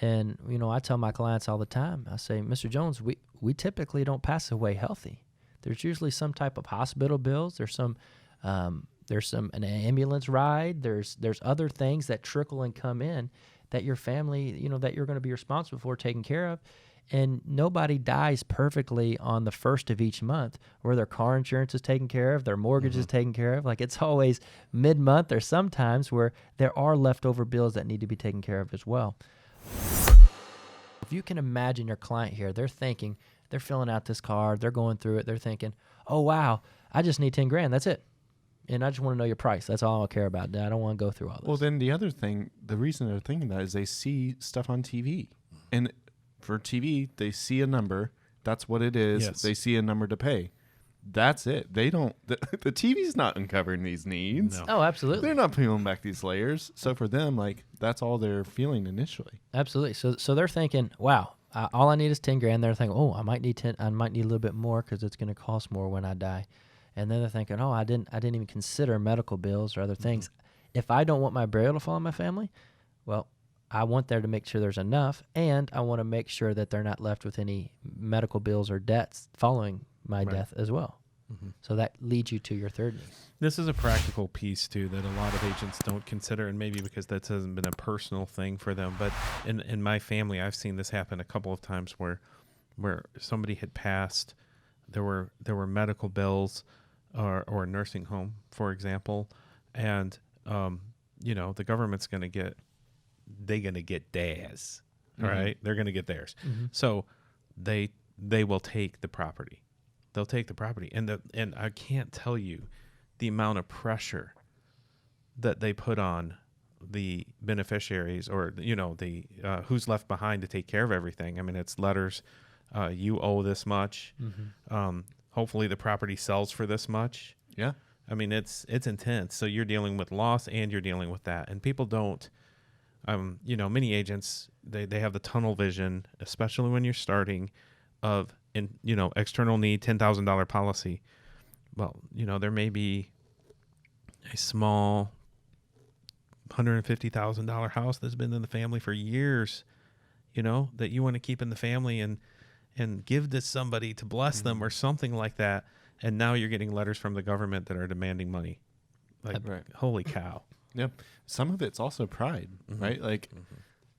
And, I tell my clients all the time, I say, Mr. Jones, we typically don't pass away healthy. There's usually some type of hospital bills. There's an ambulance ride. There's other things that trickle and come in that your family, that you're going to be responsible for taking care of. And nobody dies perfectly on the first of each month where their car insurance is taken care of, their mortgage is taken care of. Like, it's always mid-month or sometimes where there are leftover bills that need to be taken care of as well. If you can imagine your client here, they're filling out this card, they're going through it, they're thinking, oh, wow, I just need 10 grand. That's it. And I just want to know your price. That's all I care about. I don't want to go through all this. Well, then the other thing, the reason they're thinking that is they see stuff on TV. And for TV, they see a number. That's what it is. Yes. They see a number to pay. That's it. They don't. The TV's not uncovering these needs. No. Oh, absolutely. They're not peeling back these layers. So for them, like, that's all they're feeling initially. Absolutely. So they're thinking, wow, all I need is 10 grand. They're thinking, oh, I might need a little bit more because it's going to cost more when I die. And then they're thinking, oh, I didn't even consider medical bills or other things. If I don't want my burial to fall on my family, well, I want there to make sure there's enough, and I want to make sure that they're not left with any medical bills or debts following my death as well. So that leads you to your third need. This is a practical piece, too, that a lot of agents don't consider, and maybe because that hasn't been a personal thing for them. But in my family, I've seen this happen a couple of times where somebody had passed, there were medical bills or a nursing home, for example, and the government's going to get theirs, right? They're going to get theirs. So they will take the property. They'll take the property, and I can't tell you the amount of pressure that they put on the beneficiaries or the who's left behind to take care of everything. I mean, it's letters. You owe this much. Hopefully, the property sells for this much. Yeah. I mean, it's intense. So you're dealing with loss and you're dealing with that, and people don't. Many agents they have the tunnel vision, especially when you're starting, of external need $10,000 policy. Well, there may be a small $150,000 house that's been in the family for years, that you want to keep in the family and give to somebody to bless them or something like that. And now you're getting letters from the government that are demanding money. Like, holy cow. Yep. Some of it's also pride, right? Like,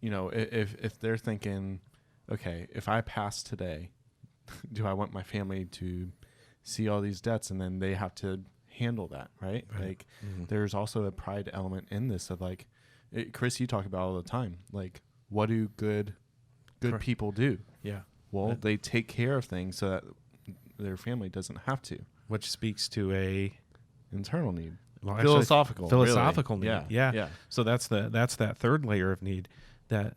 if they're thinking, okay, if I pass today, do I want my family to see all these debts and then they have to handle that, right? Like, there's also a pride element in this of like, Chris, you talk about all the time. Like, what do good people do? Yeah. Well, they take care of things so that their family doesn't have to. Which speaks to a internal need. Well, philosophical really. need. Yeah. So that's that third layer of need that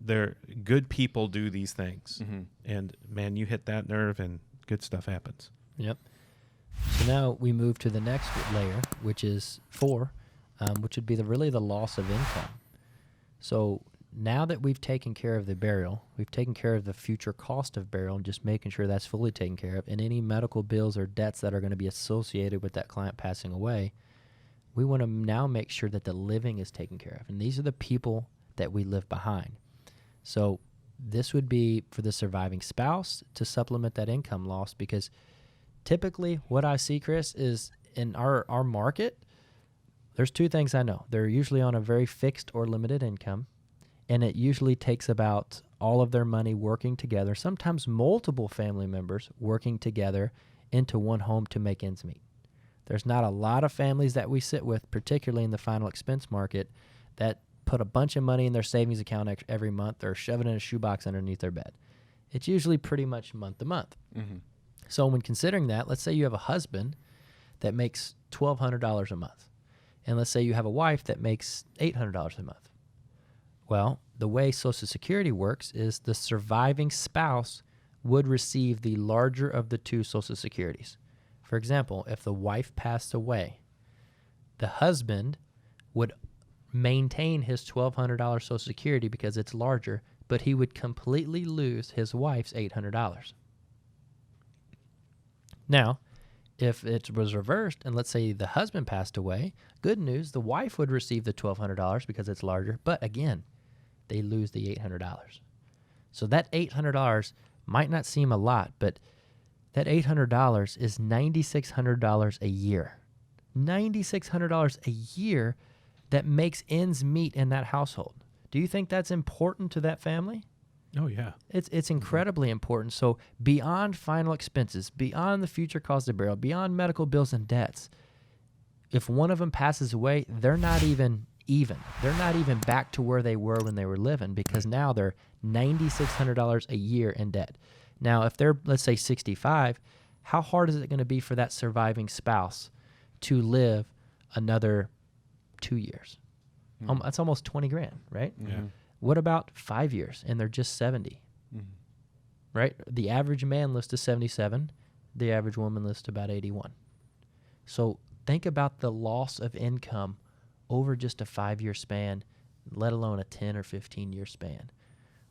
they're good people do these things. And man, you hit that nerve and good stuff happens. Yep. So now we move to the next layer, which is 4, which would be the loss of income. So now that we've taken care of the burial, we've taken care of the future cost of burial and just making sure that's fully taken care of, and any medical bills or debts that are going to be associated with that client passing away, we want to now make sure that the living is taken care of. And these are the people that we leave behind. So this would be for the surviving spouse to supplement that income loss, because typically what I see, Chris, is in our market, there's 2 things I know. They're usually on a very fixed or limited income, and it usually takes about all of their money working together, sometimes multiple family members working together into one home to make ends meet. There's not a lot of families that we sit with, particularly in the final expense market, that put a bunch of money in their savings account every month or shove it in a shoebox underneath their bed. It's usually pretty much month to month. So when considering that, let's say you have a husband that makes $1,200 a month, and let's say you have a wife that makes $800 a month. Well, the way Social Security works is the surviving spouse would receive the larger of the 2 Social Securities. For example, if the wife passed away, the husband would maintain his $1,200 Social Security because it's larger, but he would completely lose his wife's $800. Now, if it was reversed, and let's say the husband passed away, good news, the wife would receive the $1,200 because it's larger, but again, they lose the $800. So that $800 might not seem a lot, but that $800 is $9,600 a year. $9,600 a year that makes ends meet in that household. Do you think that's important to that family? Oh, yeah. It's incredibly important. So beyond final expenses, beyond the future cost of burial, beyond medical bills and debts, if one of them passes away, they're not even. They're not even back to where they were when they were living, because now they're $9,600 a year in debt. Now, if they're, let's say, 65, how hard is it going to be for that surviving spouse to live another 2 years? That's almost 20 grand, right? Yeah. What about 5 years and they're just 70, right? The average man lives to 77. The average woman lives to about 81. So think about the loss of income over just a 5-year span, let alone a 10 or 15-year span.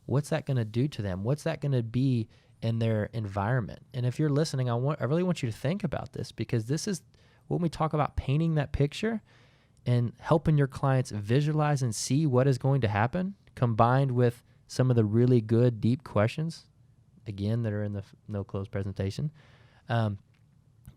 What's that going to do to them? What's that going to be in their environment? And if you're listening, I really want you to think about this, because this is when we talk about painting that picture and helping your clients visualize and see what is going to happen, combined with some of the really good, deep questions, again, that are in the no close presentation.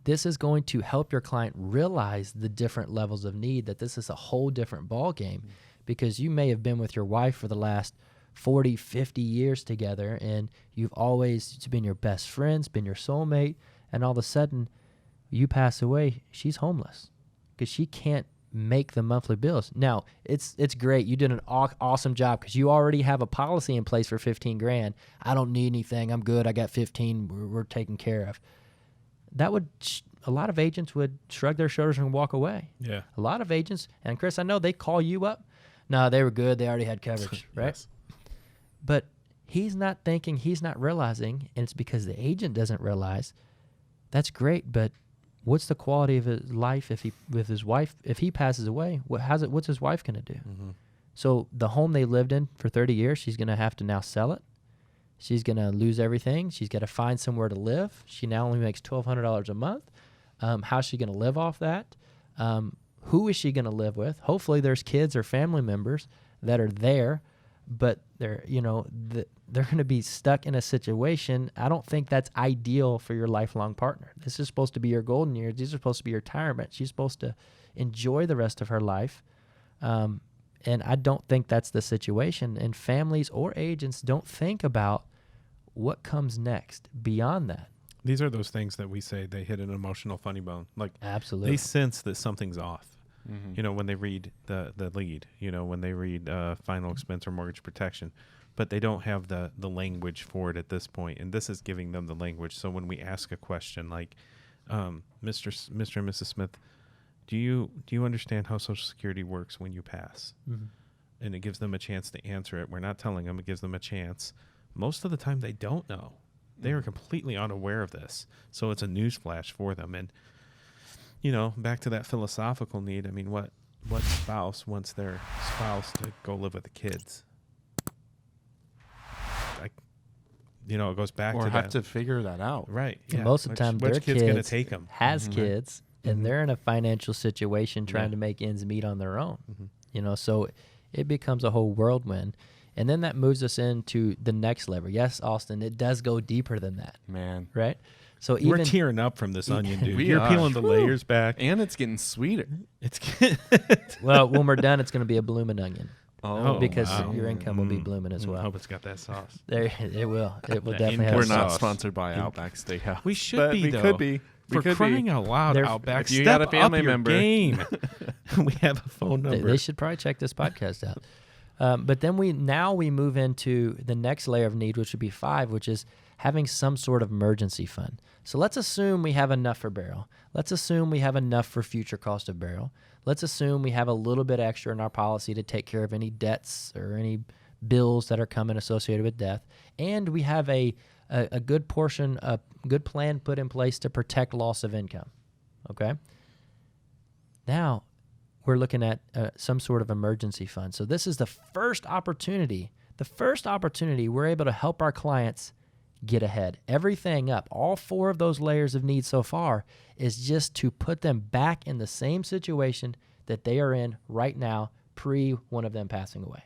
This is going to help your client realize the different levels of need, that this is a whole different ball game, because you may have been with your wife for the last 40, 50 years together, and you've always been your best friends, been your soulmate, and all of a sudden you pass away, she's homeless because she can't make the monthly bills. Now, it's great. You did an awesome job because you already have a policy in place for 15 grand. I don't need anything. I'm good. I got 15. We're taken care of. That would, a lot of agents would shrug their shoulders and walk away. Yeah. A lot of agents, and Chris, I know they call you up. No, they were good. They already had coverage, right? Yes. But he's not thinking, he's not realizing, and it's because the agent doesn't realize. That's great, but what's the quality of his life if he passes away? What's his wife going to do? Mm-hmm. So the home they lived in for 30 years, she's going to have to now sell it. She's going to lose everything. She's got to find somewhere to live. She now only makes $1,200 a month. How's she going to live off that? Who is she going to live with? Hopefully there's kids or family members that are there, but they're going to be stuck in a situation. I don't think that's ideal for your lifelong partner. This is supposed to be your golden years. These are supposed to be your retirement. She's supposed to enjoy the rest of her life. And I don't think that's the situation. And families or agents don't think about what comes next beyond that. These are those things that we say they hit an emotional funny bone. Like, absolutely, they sense that something's off. Mm-hmm. When they read the lead, when they read final expense or mortgage protection, but they don't have the language for it at this point. And this is giving them the language. So when we ask a question like, Mr. and Mrs. Smith, do you understand how Social Security works when you pass? Mm-hmm. And it gives them a chance to answer it. We're not telling them. It gives them a chance. Most of the time they don't know. They are completely unaware of this. So it's a newsflash for them. And, back to that philosophical need. I mean, what spouse wants their spouse to go live with the kids? It goes back or to have that. to figure that out. Right. Yeah. Most of the time, their kid's going to kids take them? has Mm-hmm. kids, and they're in a financial situation trying Yeah. to make ends meet on their own. Mm-hmm. So it becomes a whole whirlwind. And then that moves us into the next level. Yes, Austin, it does go deeper than that, Man. right? So We're tearing up from this onion, dude. We You're are. peeling the layers back. And it's getting sweeter. It's well, when we're done, it's going to be a blooming onion because wow. your income will be blooming as I well. hope it's got that sauce. There, it will. It will That definitely have We're income not sauce. sponsored by Outback Steakhouse. We should but be, we though. could be. For crying out loud, They're- Outback, if you step got a family up your member. game. We have a phone They, number. they should probably check this podcast out. But then we move into the next layer of need, which would be 5, which is having some sort of emergency fund. So let's assume we have enough for burial. Let's assume we have enough for future cost of burial. Let's assume we have a little bit extra in our policy to take care of any debts or any bills that are coming associated with death. And we have a good portion, a good plan put in place to protect loss of income. Okay? Now, we're looking at some sort of emergency fund. So this is the first opportunity we're able to help our clients get ahead. Everything up, all 4 of those layers of need so far is just to put them back in the same situation that they are in right now, pre one of them passing away.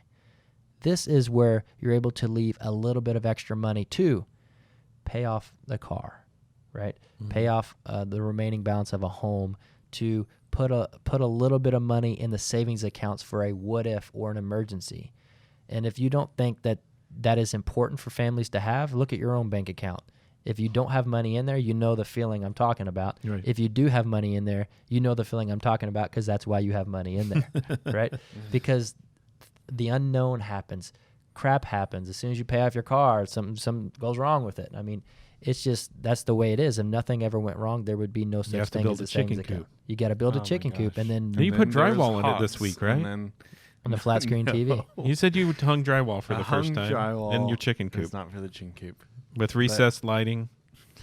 this is where you're able to leave a little bit of extra money to pay off the car, right? Pay off the remaining balance of a home, to put a little bit of money in the savings accounts for a what if or an emergency. And if you don't think that is important for families to have, look at your own bank account. If you don't have money in there, you know the feeling I'm talking about. Right. If you do have money in there, you know the feeling I'm talking about, because that's why you have money in there, right? Because the unknown happens. Crap happens. As soon as you pay off your car, something goes wrong with it. I mean, it's just, that's the way it is. If nothing ever went wrong, there would be no such have to thing build as a a chicken savings account. coop. You got to build Oh a my chicken coop, gosh. and then You put then there's drywall in it this Hots, week, right? And then on the flat screen TV. You said you hung drywall for the I first hung time drywall. in your chicken It's coop not for the chicken coop. with recessed lighting.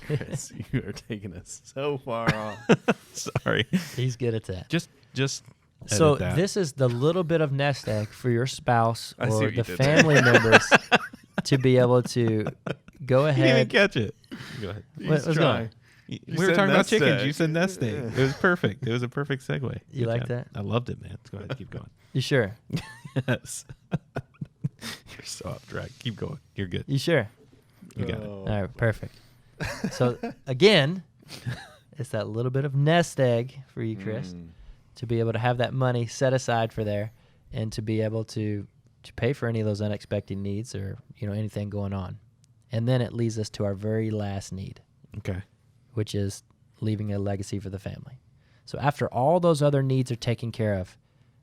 Chris, you are taking us so far off. Sorry, He's good at that. just So edit that. this is the little bit of nest egg for your spouse I see or what the you did there. family members to be able to go You didn't even ahead. catch it. Go ahead. What's going on? We You were said talking about nest chickens. egg. You said nest egg. It was perfect. It was a perfect segue. You Good like job. that? I loved it, man. Let's go ahead. Keep going. You sure? Yes. You're so off track. Keep going. You're good. You sure? You got it. Oh. All right, perfect. So again, it's that little bit of nest egg for you, Chris, to be able to have that money set aside for there, and to be able to pay for any of those unexpected needs, or anything going on. And then it leads us to our very last need, Okay. which is leaving a legacy for the family. So after all those other needs are taken care of,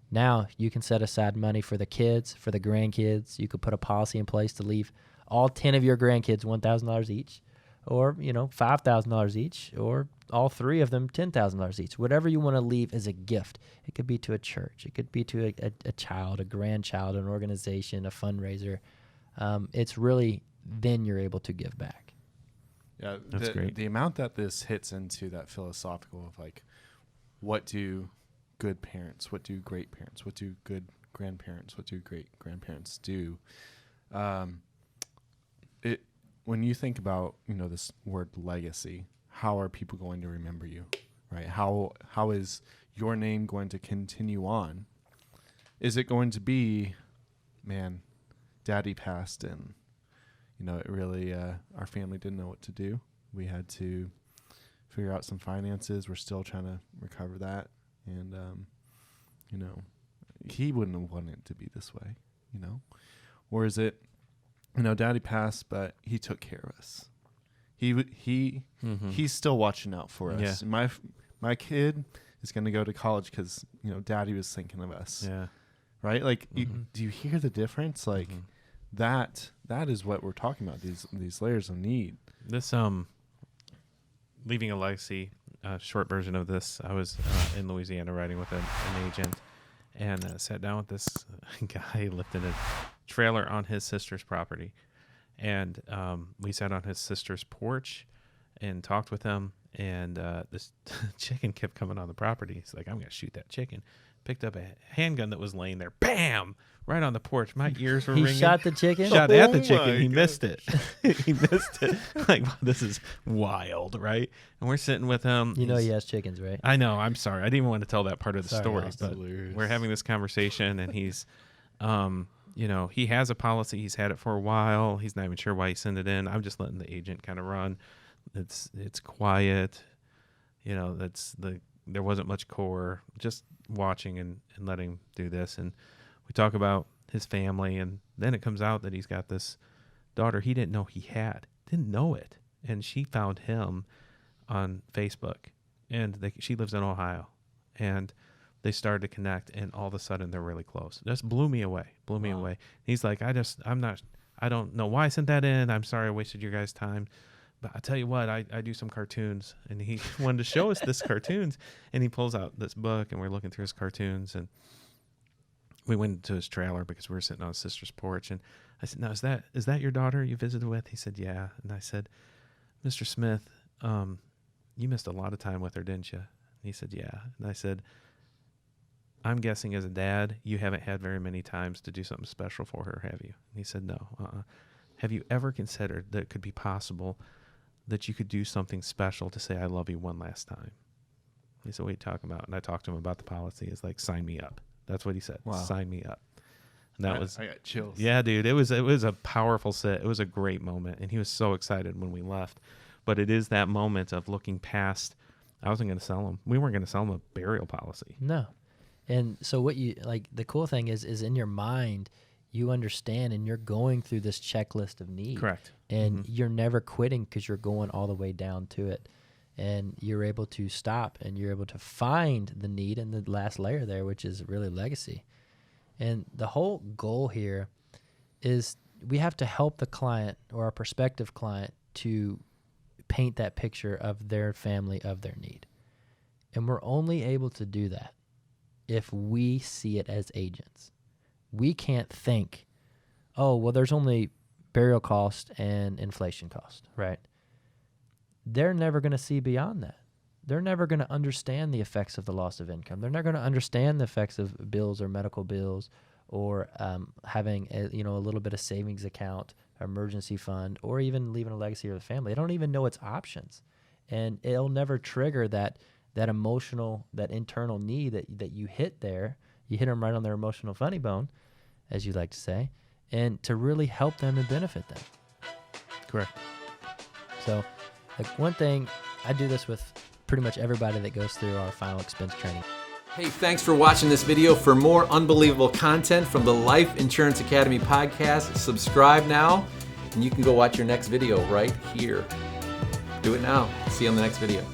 now you can set aside money for the kids, for the grandkids. You could put a policy in place to leave all 10 of your grandkids $1,000 each, or $5,000 each, or all 3 of them $10,000 each. Whatever you want to leave as a gift. It could be to a church. It could be to a child, a grandchild, an organization, a fundraiser. It's really, then you're able to give back. Yeah, That's great. The amount that this hits into that philosophical of like, what do good parents, what do great parents, what do good grandparents, what do great grandparents do? When you think about this word legacy, how are people going to remember you, right? How is your name going to continue on? Is it going to be, man, Daddy passed and it really our family didn't know what to do. We had to figure out some finances. We're still trying to recover that, and he wouldn't have wanted it to be this way, or is it? Daddy passed, but he took care of us. He's still watching out for us. Yeah. My kid is going to go to college because Daddy was thinking of us. Yeah. Right? Like, do you hear the difference? Like, Mhm. that is what we're talking about. These layers of need. This leaving a legacy. Short version of this. I was in Louisiana riding with an agent, and sat down with this guy lifting a trailer on his sister's property, and we sat on his sister's porch and talked with him, and this chicken kept coming on the property. He's like, I'm gonna shoot that chicken. Picked up a handgun that was laying there, bam, right on the porch. My ears were He ringing. shot the chicken? Shot at the Oh chicken. my He gosh. missed it. He missed it. Like, wow, this is wild, right? And we're sitting with him. He He's- has chickens, right? I know. I'm sorry. I didn't even want to tell that part of the Sorry, story, Austin. but Hilarious. we're having this conversation, and he's, he has a policy. He's had it for a while. He's not even sure why he sent it in. I'm just letting the agent kind of run. It's quiet. There wasn't much core. Just watching and letting him do this. And we talk about his family, and then it comes out that he's got this daughter he didn't know he had. Didn't know it. And she found him on Facebook, and she lives in Ohio, and they started to connect, and all of a sudden they're really close. Just blew me away. He's like, I don't know why I sent that in. I'm sorry I wasted your guys' time. But I tell you what, I do some cartoons, and he wanted to show us this cartoons, and he pulls out this book, and we're looking through his cartoons, and we went to his trailer because we were sitting on his sister's porch, and I said, "Now, is that your daughter you visited with?" He said, "Yeah." And I said, "Mr. Smith, you missed a lot of time with her, didn't you?" And he said, "Yeah." And I said, "I'm guessing as a dad, you haven't had very many times to do something special for her, have you?" And he said, "No. Have you ever considered that it could be possible that you could do something special to say, I love you one last time?" He said, "What are you talking about?" And I talked to him about the policy. It's like, sign me up. That's what he said. Wow. Sign me up. And that was, I got chills. yeah, dude, it was a powerful sit. It was a great moment. And he was so excited when we left. But it is that moment of looking past. I wasn't going to sell him. We weren't going to sell him a burial policy. No. And so what you like, the cool thing is in your mind, you understand and you're going through this checklist of need. Correct. And you're never quitting because you're going all the way down to it. And you're able to stop and you're able to find the need in the last layer there, which is really legacy. And the whole goal here is we have to help the client or our prospective client to paint that picture of their family, of their need. And we're only able to do that if we see it as agents. We can't think, oh, well, there's only burial cost and inflation cost, right? They're never going to see beyond that. They're never going to understand the effects of the loss of income. They're not going to understand the effects of bills or medical bills or having a little bit of savings account, emergency fund, or even leaving a legacy for the family. They don't even know its options. And it'll never trigger that emotional, that internal need that you hit there. You hit them right on their emotional funny bone, as you like to say, and to really help them and benefit them. Correct. So, like, one thing, I do this with pretty much everybody that goes through our final expense training. Hey, thanks for watching this video. For more unbelievable content from the Life Insurance Academy podcast, subscribe now, and you can go watch your next video right here. Do it now. See you on the next video.